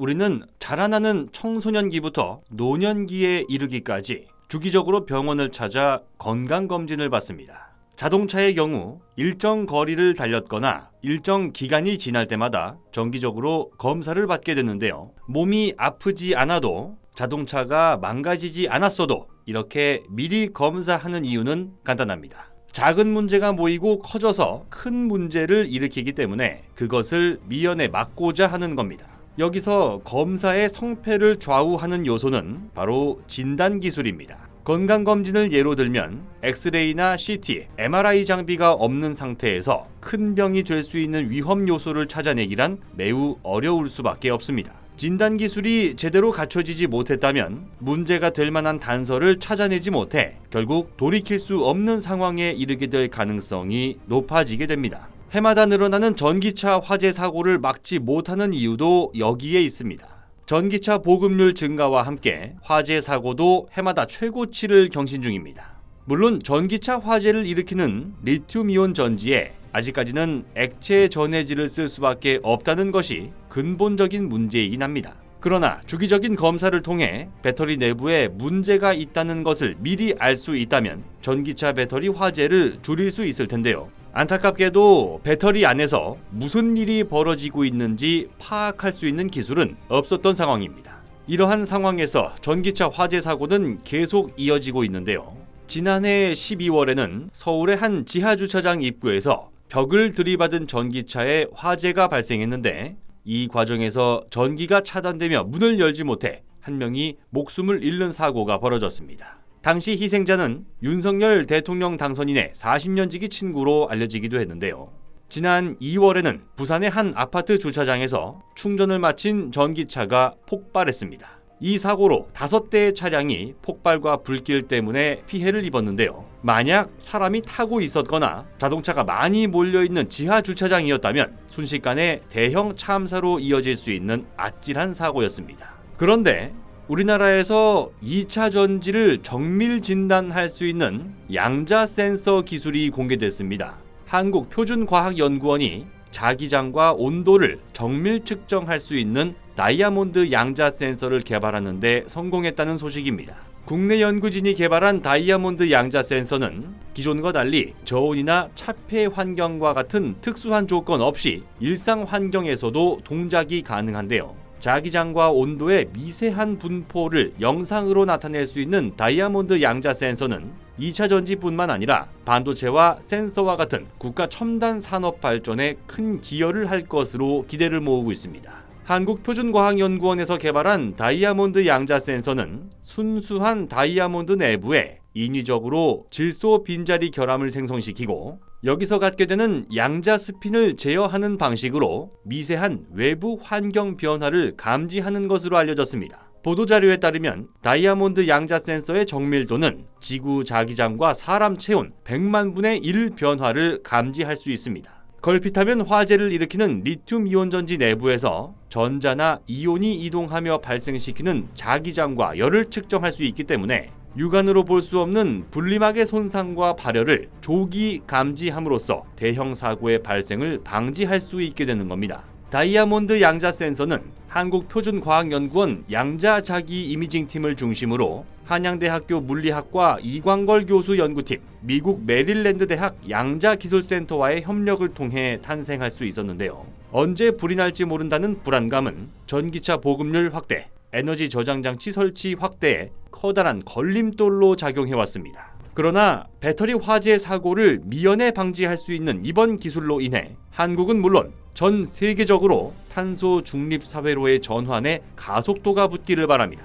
우리는 자라나는 청소년기부터 노년기에 이르기까지 주기적으로 병원을 찾아 건강검진을 받습니다. 자동차의 경우 일정 거리를 달렸거나 일정 기간이 지날 때마다 정기적으로 검사를 받게 되는데요. 몸이 아프지 않아도 자동차가 망가지지 않았어도 이렇게 미리 검사하는 이유는 간단합니다. 작은 문제가 모이고 커져서 큰 문제를 일으키기 때문에 그것을 미연에 막고자 하는 겁니다. 여기서 검사의 성패를 좌우하는 요소는 바로 진단기술입니다. 건강검진을 예로 들면 엑스레이나 CT, MRI 장비가 없는 상태에서 큰 병이 될 수 있는 위험 요소를 찾아내기란 매우 어려울 수밖에 없습니다. 진단기술이 제대로 갖춰지지 못했다면 문제가 될 만한 단서를 찾아내지 못해 결국 돌이킬 수 없는 상황에 이르게 될 가능성이 높아지게 됩니다. 해마다 늘어나는 전기차 화재 사고를 막지 못하는 이유도 여기에 있습니다. 전기차 보급률 증가와 함께 화재 사고도 해마다 최고치를 경신 중입니다. 물론 전기차 화재를 일으키는 리튬이온 전지에 아직까지는 액체 전해질을 쓸 수밖에 없다는 것이 근본적인 문제이긴 합니다. 그러나 주기적인 검사를 통해 배터리 내부에 문제가 있다는 것을 미리 알 수 있다면 전기차 배터리 화재를 줄일 수 있을 텐데요. 안타깝게도 배터리 안에서 무슨 일이 벌어지고 있는지 파악할 수 있는 기술은 없었던 상황입니다. 이러한 상황에서 전기차 화재 사고는 계속 이어지고 있는데요. 지난해 12월에는 서울의 한 지하주차장 입구에서 벽을 들이받은 전기차에 화재가 발생했는데 이 과정에서 전기가 차단되며 문을 열지 못해 한 명이 목숨을 잃는 사고가 벌어졌습니다. 당시 희생자는 윤석열 대통령 당선인의 40년지기 친구로 알려지기도 했는데요. 지난 2월에는 부산의 한 아파트 주차장에서 충전을 마친 전기차가 폭발했습니다. 이 사고로 5대의 차량이 폭발과 불길 때문에 피해를 입었는데요. 만약 사람이 타고 있었거나 자동차가 많이 몰려있는 지하 주차장이었다면 순식간에 대형 참사로 이어질 수 있는 아찔한 사고였습니다. 그런데 우리나라에서 2차 전지를 정밀 진단할 수 있는 양자 센서 기술이 공개됐습니다. 한국표준과학연구원이 자기장과 온도를 정밀 측정할 수 있는 다이아몬드 양자 센서를 개발하는 데 성공했다는 소식입니다. 국내 연구진이 개발한 다이아몬드 양자 센서는 기존과 달리 저온이나 차폐 환경과 같은 특수한 조건 없이 일상 환경에서도 동작이 가능한데요. 자기장과 온도의 미세한 분포를 영상으로 나타낼 수 있는 다이아몬드 양자 센서는 2차 전지뿐만 아니라 반도체와 센서와 같은 국가 첨단 산업 발전에 큰 기여를 할 것으로 기대를 모으고 있습니다. 한국표준과학연구원에서 개발한 다이아몬드 양자 센서는 순수한 다이아몬드 내부에 인위적으로 질소 빈자리 결함을 생성시키고 여기서 갖게 되는 양자 스핀을 제어하는 방식으로 미세한 외부 환경 변화를 감지하는 것으로 알려졌습니다. 보도자료에 따르면 다이아몬드 양자 센서의 정밀도는 지구 자기장과 사람 체온 100만 분의 1 변화를 감지할 수 있습니다. 걸핏하면 화재를 일으키는 리튬이온 전지 내부에서 전자나 이온이 이동하며 발생시키는 자기장과 열을 측정할 수 있기 때문에 육안으로 볼 수 없는 분리막의 손상과 발열을 조기 감지함으로써 대형 사고의 발생을 방지할 수 있게 되는 겁니다. 다이아몬드 양자 센서는 한국표준과학연구원 양자자기 이미징팀을 중심으로 한양대학교 물리학과 이광걸 교수 연구팀, 미국 메릴랜드 대학 양자기술센터와의 협력을 통해 탄생할 수 있었는데요. 언제 불이 날지 모른다는 불안감은 전기차 보급률 확대, 에너지 저장 장치 설치 확대에 커다란 걸림돌로 작용해왔습니다. 그러나 배터리 화재 사고를 미연에 방지할 수 있는 이번 기술로 인해 한국은 물론 전 세계적으로 탄소 중립 사회로의 전환에 가속도가 붙기를 바랍니다.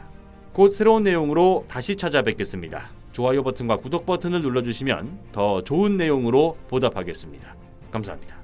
곧 새로운 내용으로 다시 찾아뵙겠습니다. 좋아요 버튼과 구독 버튼을 눌러주시면 더 좋은 내용으로 보답하겠습니다. 감사합니다.